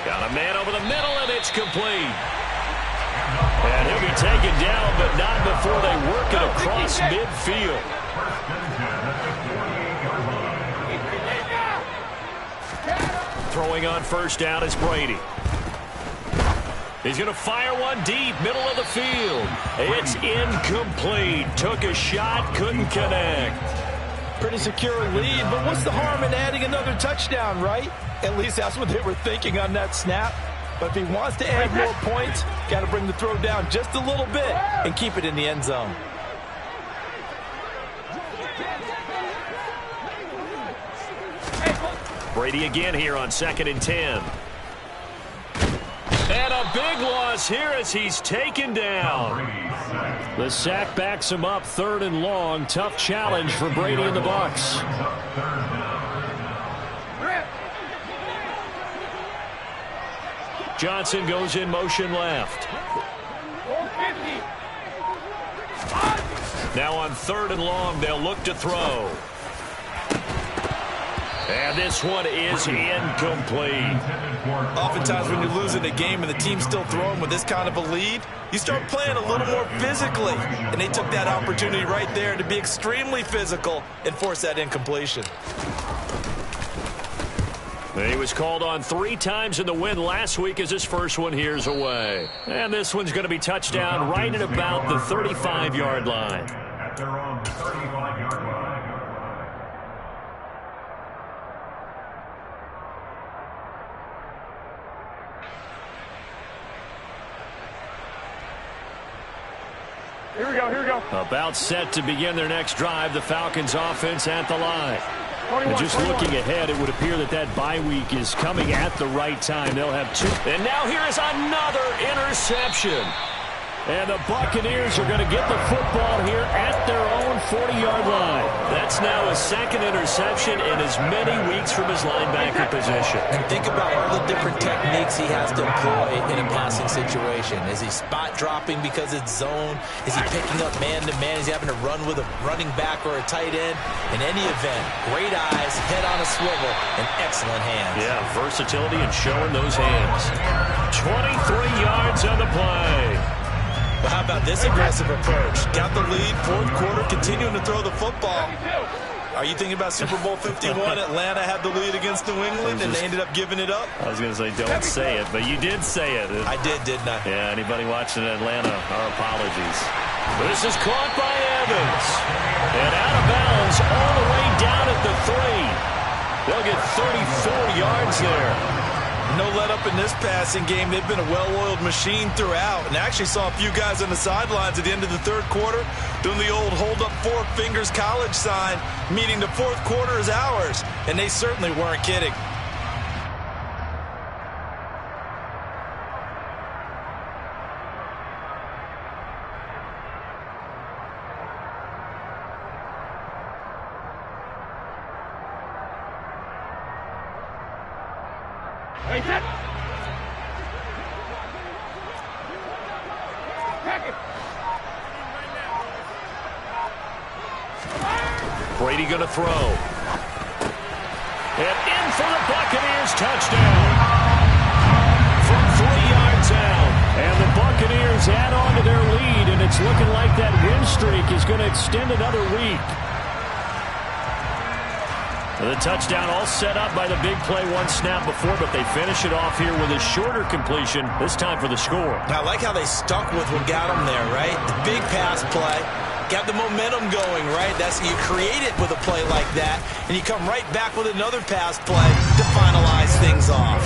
Got a man over the middle, and it's complete. And he'll be taken down, but not before they work it across midfield. Throwing on first down is Brady. He's going to fire one deep, middle of the field. It's incomplete. Took a shot, couldn't connect. Pretty secure lead, but what's the harm in adding another touchdown, right? At least that's what they were thinking on that snap. But if he wants to add more points, got to bring the throw down just a little bit and keep it in the end zone. Brady again here on 2nd and 10. And a big loss here as he's taken down. The sack backs him up, 3rd and long. Tough challenge for Brady and the Bucs. Johnson goes in motion left. Now on 3rd and long, they'll look to throw. And this one is incomplete. Oftentimes when you're losing a game and the team's still throwing with this kind of a lead, you start playing a little more physically. And they took that opportunity right there to be extremely physical and force that incompletion. He was called on 3 times in the win last week as his first one here's away. And this one's going to be touchdown right at about the 35-yard line. At their own 35-yard line. Here we go, here we go. About set to begin their next drive, the Falcons offense at the line. 21, And just 21. looking ahead, it would appear that bye week is coming at the right time. They'll have 2. And now here is another interception. And the Buccaneers are going to get the football here at their own 40-yard line. That's now his second interception in as many weeks from his linebacker position. And think about all the different techniques he has to employ in a passing situation. Is he spot dropping because it's zone? Is he picking up man-to-man? Is he having to run with a running back or a tight end? In any event, great eyes, head on a swivel, and excellent hands. Yeah, versatility and showing those hands. 23 yards on the play. But how about this aggressive approach? Got the lead, fourth quarter, continuing to throw the football. Are you thinking about Super Bowl 51? Atlanta had the lead against New England, and they ended up giving it up? I was going to say, don't say it, but you did say it. I did, didn't I? Yeah, anybody watching Atlanta, our apologies. This is caught by Evans. And out of bounds all the way down at the 3. They'll get 34 yards there. No let up in this passing game. They've been a well-oiled machine throughout. And I actually saw a few guys on the sidelines at the end of the third quarter doing the old hold up four fingers college sign, meaning the fourth quarter is ours. And they certainly weren't kidding. Brady going to throw. And in for the Buccaneers, touchdown. From 3 yards out. And the Buccaneers add on to their lead, and it's looking like that win streak is going to extend another week. The touchdown all set up by the big play one snap before, but they finish it off here with a shorter completion, this time for the score. I like how they stuck with what got them there, right? The big pass play. Got the momentum going, right? That's you create it with a play like that, and you come right back with another pass play to finalize things off.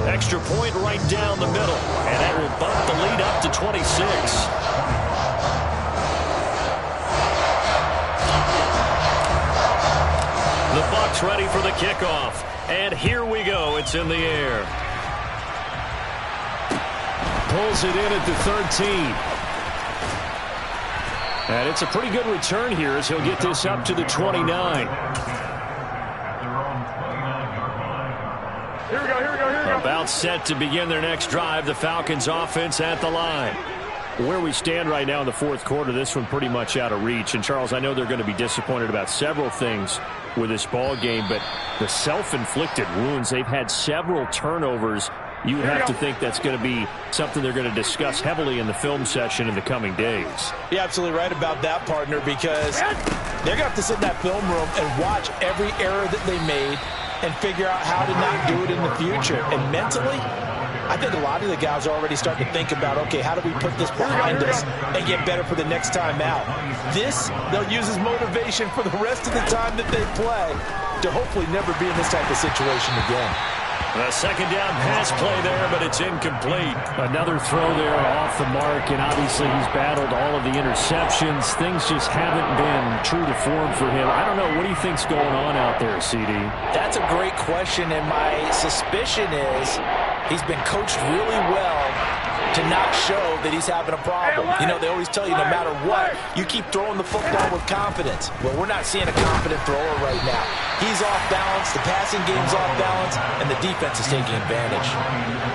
Extra point right down the middle, and that will bump the lead up to 26. The Bucs ready for the kickoff, and here we go. It's in the air. Pulls it in at the 13. And it's a pretty good return here as he'll get this up to the 29. Here we go. About set to begin their next drive. The Falcons offense at the line. Where we stand right now in the fourth quarter, this one pretty much out of reach. And, Charles, I know they're going to be disappointed about several things with this ball game, but the self-inflicted wounds, they've had several turnovers. You would have to think that's going to be something they're going to discuss heavily in the film session in the coming days. You're absolutely right about that, partner, because they're going to have to sit in that film room and watch every error that they made and figure out how to not do it in the future. And mentally, I think a lot of the guys are already starting to think about, okay, how do we put this behind us and get better for the next time out? This, they'll use as motivation for the rest of the time that they play to hopefully never be in this type of situation again. A second down pass play there, but it's incomplete. Another throw there off the mark, and obviously he's battled all of the interceptions. Things just haven't been true to form for him. I don't know. What do you think's going on out there, CD? That's a great question, and my suspicion is he's been coached really well to not show that he's having a problem. You know, they always tell you no matter what, you keep throwing the football with confidence. Well, we're not seeing a confident thrower right now. He's off balance, the passing game's off balance, and the defense is taking advantage.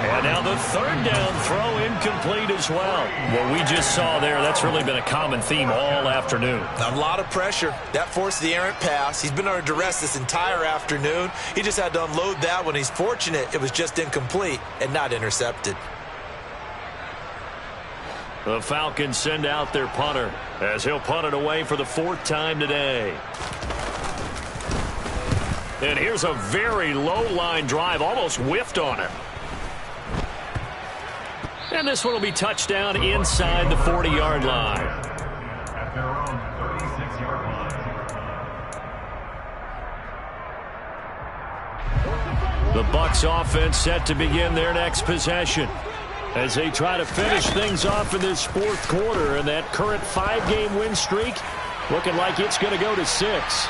And now the third down throw incomplete as well. What we just saw there, that's really been a common theme all afternoon. A lot of pressure. That forced the errant pass. He's been under duress this entire afternoon. He just had to unload that one. He's fortunate it was just incomplete and not intercepted. The Falcons send out their punter as he'll punt it away for the fourth time today. And here's a very low-line drive, almost whiffed on it. And this one will be touchdown inside the 40-yard line. At their own 36-yard line. The Bucs offense set to begin their next possession as they try to finish things off in this fourth quarter, and that current 5-game win streak looking like it's going to go to 6.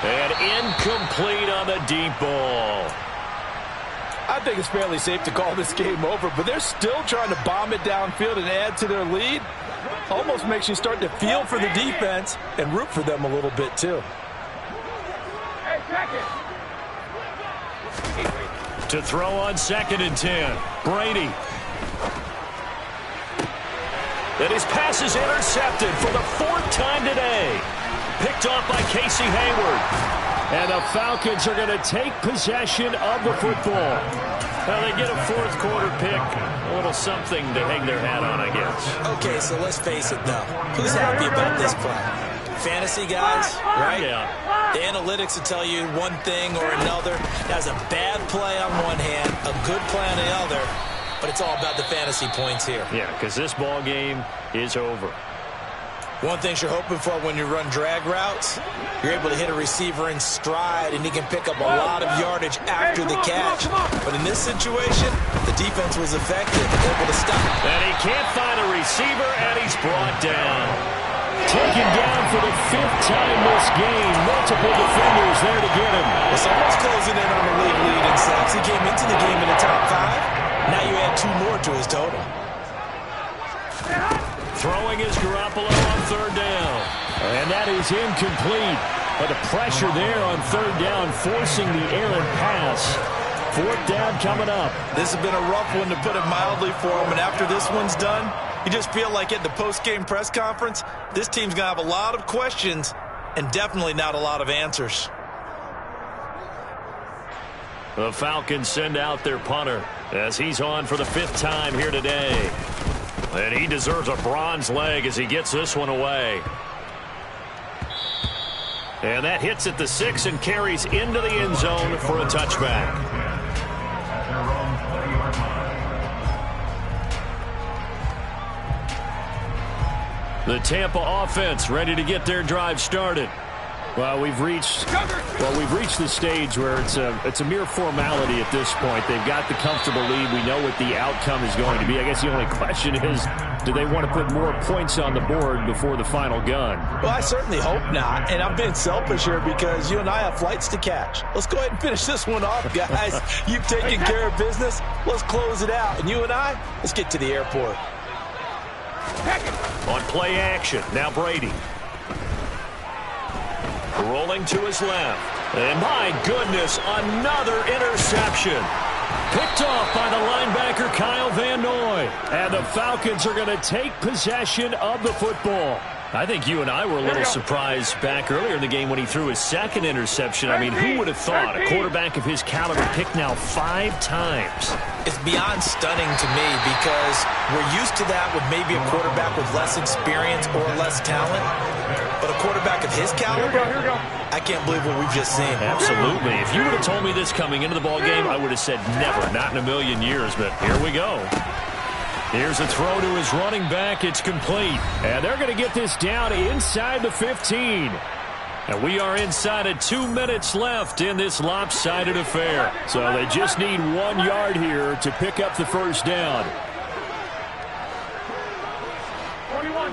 And incomplete on the deep ball. I think it's fairly safe to call this game over, but they're still trying to bomb it downfield and add to their lead. Almost makes you start to feel for the defense and root for them a little bit, too. To throw on 2nd and 10. Brady. And his pass is intercepted for the 4th time today. Picked off by Casey Hayward. And the Falcons are going to take possession of the football. Well, they get a 4th quarter pick. A little something to hang their hat on, I guess. Okay, so let's face it, though. Who's happy about this play? Fantasy guys, right? Yeah. The analytics will tell you one thing or another. That's a bad play on one hand, a good play on the other, but it's all about the fantasy points here. Yeah, because this ball game is over. One thing you're hoping for when you run drag routes, you're able to hit a receiver in stride, and he can pick up a lot of yardage after the catch. But in this situation, the defense was effective, able to stop. And he can't find a receiver, and he's brought down. Taken down for the 5th time this game. Multiple defenders there to get him. Well, someone's closing in on the league lead in sacks. He came into the game in the top 5. Now you add 2 more to his total. Throwing is Garoppolo on 3rd down. And that is incomplete. But the pressure there on 3rd down, forcing the errant pass. 4th down coming up. This has been a rough one, to put it mildly, for him. And after this one's done, you just feel like at the post-game press conference, this team's going to have a lot of questions and definitely not a lot of answers. The Falcons send out their punter as he's on for the 5th time here today. And he deserves a bronze leg as he gets this one away. And that hits at the 6 and carries into the end zone for a touchback. The Tampa offense ready to get their drive started. Well, we've reached the stage where it's a mere formality at this point. They've got the comfortable lead. We know what the outcome is going to be. I guess the only question is, do they want to put more points on the board before the final gun? Well, I certainly hope not. And I'm being selfish here because you and I have flights to catch. Let's go ahead and finish this one off, guys. You've taken care of business. Let's close it out. And you and I, let's get to the airport. On play action, now Brady. Rolling to his left. And my goodness, another interception. Picked off by the linebacker Kyle Van Noy. And the Falcons are going to take possession of the football. I think you and I were a little surprised back earlier in the game when he threw his 2nd interception. I mean, who would have thought a quarterback of his caliber picked now 5 times? It's beyond stunning to me because we're used to that with maybe a quarterback with less experience or less talent. But a quarterback of his caliber, I can't believe what we've just seen. Absolutely. If you would have told me this coming into the ball game, I would have said never, not in a million years. But here we go. Here's a throw to his running back. It's complete. And they're going to get this down inside the 15. And we are inside of 2 minutes left in this lopsided affair. So they just need 1 yard here to pick up the 1st down. 21.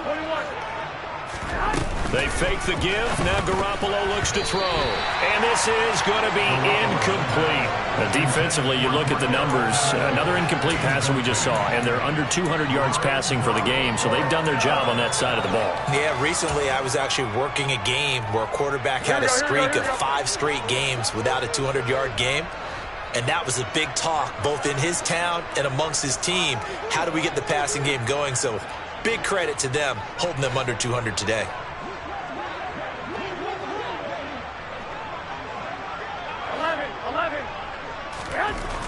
They fake the give. Now Garoppolo looks to throw. And this is going to be incomplete. Defensively, you look at the numbers. Another incomplete pass that we just saw. And they're under 200 yards passing for the game. So they've done their job on that side of the ball. Yeah, recently I was actually working a game where a quarterback had a streak of 5 straight games without a 200-yard game. And that was a big talk, both in his town and amongst his team. How do we get the passing game going? So big credit to them, holding them under 200 today.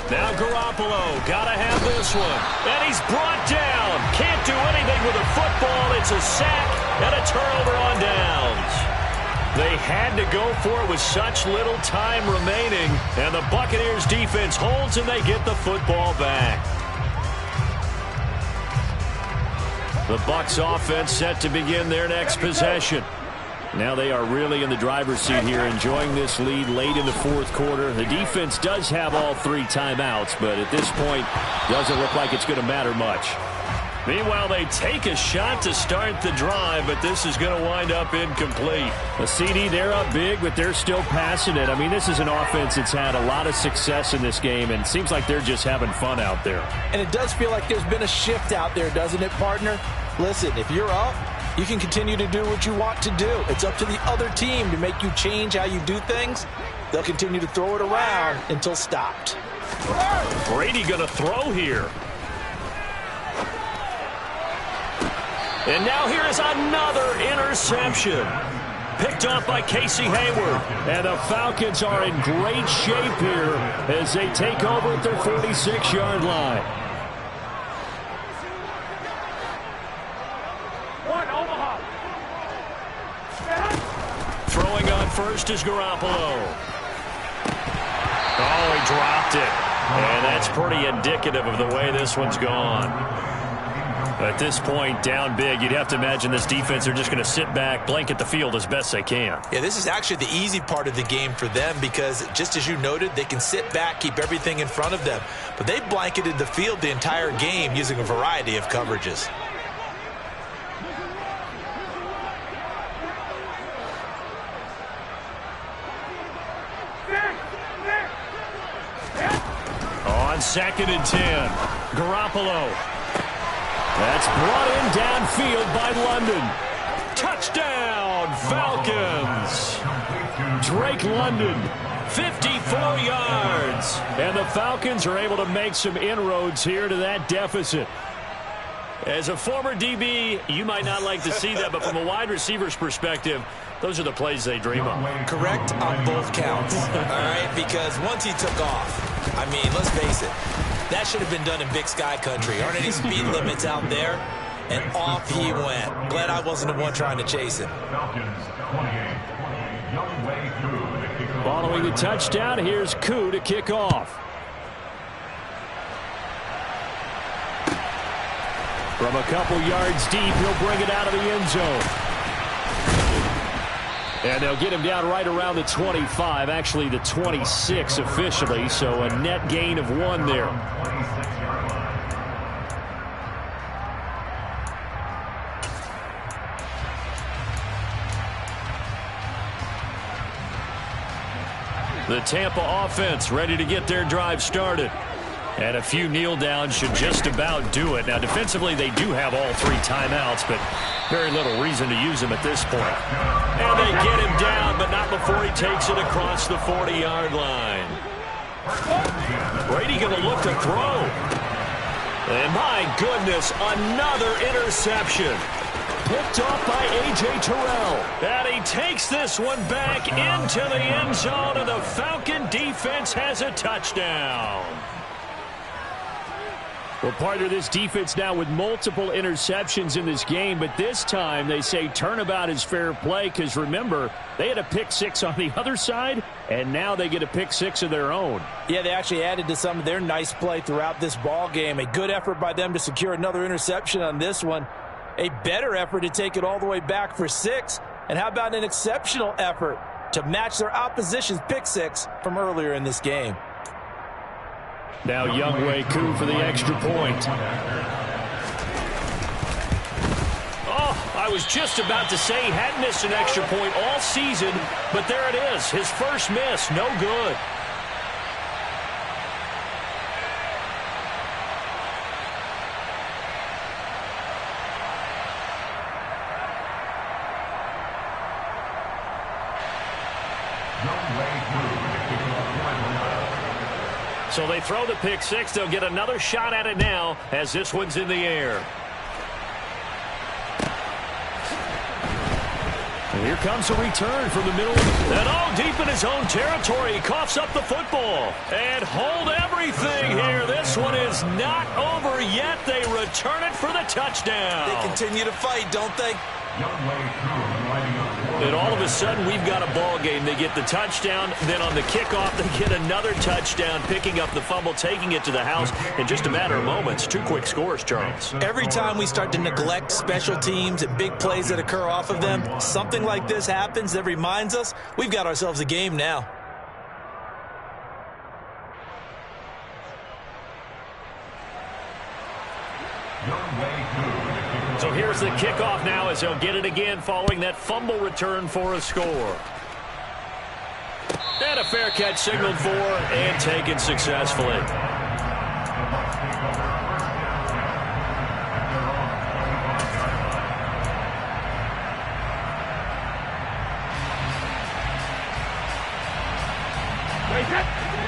Now Garoppolo, gotta have this one. And he's brought down. Can't do anything with a football. It's a sack and a turnover on downs. They had to go for it with such little time remaining. And the Buccaneers defense holds and they get the football back. The Bucs offense set to begin their next possession. Now they are really in the driver's seat here, enjoying this lead late in the 4th quarter. The defense does have all 3 timeouts, but at this point, doesn't look like it's going to matter much. Meanwhile, they take a shot to start the drive, but this is going to wind up incomplete. A CD, they're up big, but they're still passing it. I mean, this is an offense that's had a lot of success in this game, and it seems like they're just having fun out there. And it does feel like there's been a shift out there, doesn't it, partner? Listen, if you're up, you can continue to do what you want to do. It's up to the other team to make you change how you do things. They'll continue to throw it around until stopped. Brady going to throw here. And now here is another interception. Picked off by Casey Hayward. And the Falcons are in great shape here as they take over at their 46-yard line. Throwing on first is Garoppolo. Oh, he dropped it. And that's pretty indicative of the way this one's gone. At this point, down big, you'd have to imagine this defense are just going to sit back, blanket the field as best they can. Yeah, this is actually the easy part of the game for them because, just as you noted, they can sit back, keep everything in front of them. But they blanketed the field the entire game using a variety of coverages. On 2nd and 10, Garoppolo. That's brought in downfield by London. Touchdown, Falcons. Drake London, 54 yards. And the Falcons are able to make some inroads here to that deficit. As a former DB, you might not like to see that, but from a wide receiver's perspective, those are the plays they dream of. Correct on both counts, all right? Because once he took off, I mean, let's face it, that should have been done in Big Sky country. Aren't any speed limits out there? And off he went. Glad I wasn't the one trying to chase him. Following the touchdown, here's Koo to kick off. From a couple yards deep, he'll bring it out of the end zone. And they'll get him down right around the 25, actually the 26 officially, so a net gain of 1 there. The Tampa offense ready to get their drive started. And a few kneel downs should just about do it. Now, defensively, they do have all 3 timeouts, but very little reason to use them at this point. And they get him down, but not before he takes it across the 40-yard line. Brady going to look to throw. And my goodness, another interception. Picked off by A.J. Terrell. And he takes this one back into the end zone, and the Falcon defense has a touchdown. Well, partner, this defense now with multiple interceptions in this game, but this time they say turnabout is fair play because, remember, they had a pick 6 on the other side, and now they get a pick 6 of their own. Yeah, they actually added to some of their nice play throughout this ball game. A good effort by them to secure another interception on this one. A better effort to take it all the way back for 6. And how about an exceptional effort to match their opposition's pick 6 from earlier in this game? Now Younghoe Koo for the extra point. Oh, I was just about to say he hadn't missed an extra point all season, but there it is. His first miss, no good. So they throw the pick 6. They'll get another shot at it now as this one's in the air. And here comes a return from the middle. And all deep in his own territory. He coughs up the football. And hold everything here. This one is not over yet. They return it for the touchdown. They continue to fight, don't they? And all of a sudden, we've got a ball game. They get the touchdown. Then on the kickoff, they get another touchdown, picking up the fumble, taking it to the house in just a matter of moments. 2 quick scores, Charles. Every time we start to neglect special teams and big plays that occur off of them, something like this happens that reminds us we've got ourselves a game now. So here's the kickoff now as he'll get it again following that fumble return for a score. And a fair catch signaled for and taken successfully.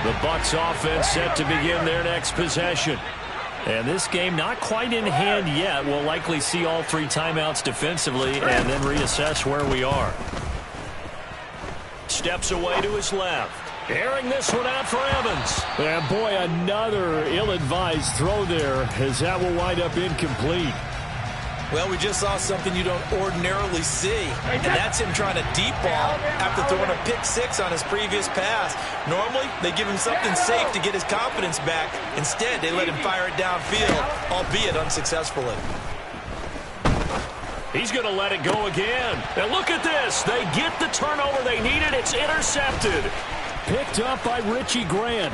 The Bucs offense set to begin their next possession. And this game not quite in hand yet. We'll likely see all 3 timeouts defensively and then reassess where we are. Steps away to his left. Airing this one out for Evans. And boy, another ill-advised throw there as that will wind up incomplete. Well, we just saw something you don't ordinarily see, and that's him trying to deep ball after throwing a pick 6 on his previous pass. Normally, they give him something safe to get his confidence back. Instead, they let him fire it downfield, albeit unsuccessfully. He's going to let it go again. And look at this. They get the turnover they needed. It's intercepted. Picked up by Richie Grant.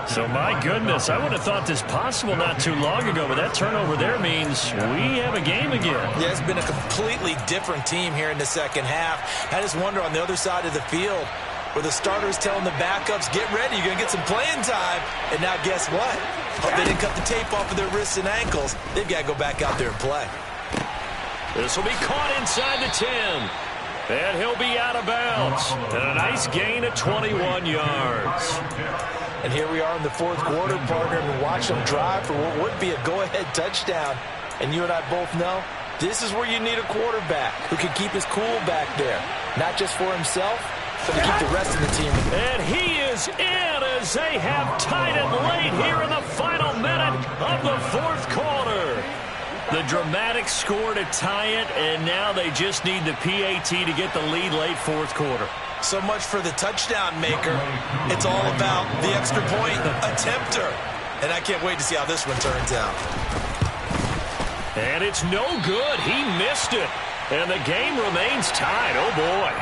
So, my goodness, I would have thought this possible not too long ago, but that turnover there means we have a game again. Yeah, it's been a completely different team here in the second half. I just wonder on the other side of the field where the starters telling the backups, get ready, you're going to get some playing time. And now guess what? Hope they didn't cut the tape off of their wrists and ankles. They've got to go back out there and play. This will be caught inside the 10. And he'll be out of bounds. And a nice gain of 21 yards. And here we are in the fourth quarter, partner, and watch them drive for what would be a go-ahead touchdown. And you and I both know this is where you need a quarterback who can keep his cool back there. Not just for himself, but to keep the rest of the team. And he is in as they have tied it late here in the final minute of the fourth quarter. The dramatic score to tie it, and now they just need the PAT to get the lead late fourth quarter. So much for the touchdown maker. It's all about the extra point attempter. And I can't wait to see how this one turns out. And it's no good. He missed it. And the game remains tied. Oh, boy.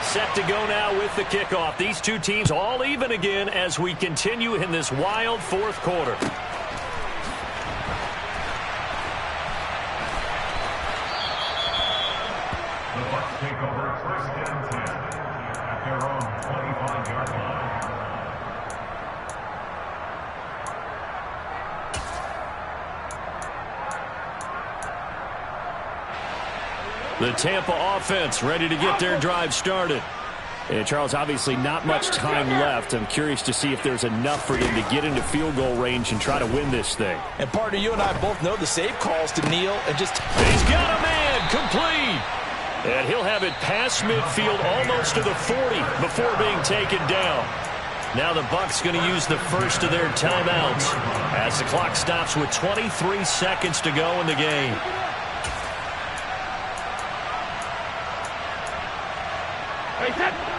Set to go now with the kickoff. These two teams all even again as we continue in this wild fourth quarter. The Bucs take over first and 10 at their own 25-yard line. The Tampa offense ready to get their drive started. And Charles, obviously not much time left. I'm curious to see if there's enough for them to get into field goal range and try to win this thing. And partner, you and I both know the save calls to kneel and just... He's got a man complete. And he'll have it past midfield almost to the 40 before being taken down. Now the Bucs going to use the first of their timeouts as the clock stops with 23 seconds to go in the game.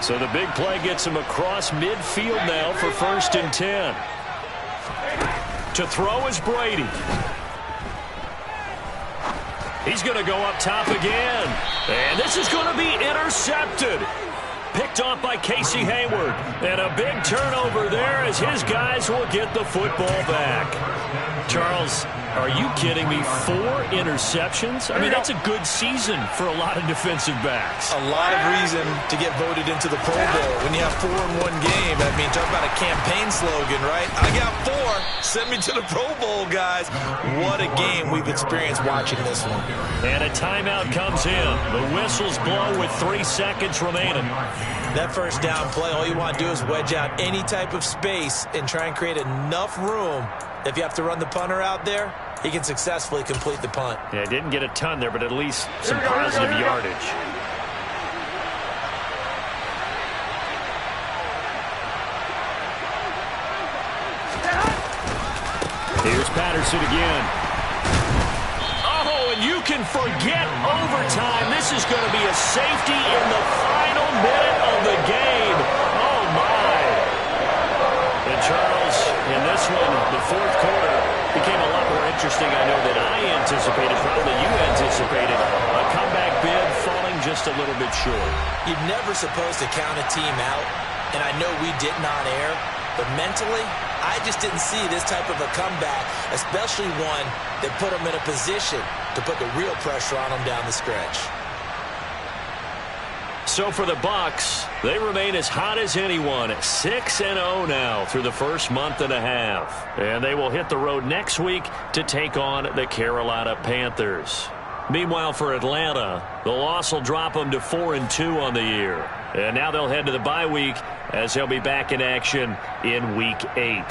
So the big play gets him across midfield now for first and 10. To throw is Brady. He's going to go up top again. And this is going to be intercepted. Picked off by Casey Hayward. And a big turnover there as his guys will get the football back. Charles, are you kidding me? 4 interceptions? I mean, that's a good season for a lot of defensive backs. A lot of reason to get voted into the Pro Bowl. When you have 4 in one game, I mean, talk about a campaign slogan, right? I got 4. Send me to the Pro Bowl, guys. What a game we've experienced watching this one. And a timeout comes in. The whistles blow with 3 seconds remaining. That first down play, all you want to do is wedge out any type of space and try and create enough room. If you have to run the punter out there, he can successfully complete the punt. Yeah, didn't get a ton there, but at least some positive yardage. Here's Patterson again. Oh, and you can forget overtime. This is going to be a safety in the final minute of the game. Oh, my. And Charles, in this one, the fourth quarter became a lot more interesting, I know, than I anticipated, probably you anticipated. A comeback bid falling just a little bit short. You're never supposed to count a team out, and I know we didn't on air, but mentally, I just didn't see this type of a comeback, especially one that put them in a position to put the real pressure on them down the stretch. So for the Bucs, they remain as hot as anyone, 6-0 now through the first month and a half. And they will hit the road next week to take on the Carolina Panthers. Meanwhile, for Atlanta, the loss will drop them to 4-2 on the year. And now they'll head to the bye week as they'll be back in action in Week 8.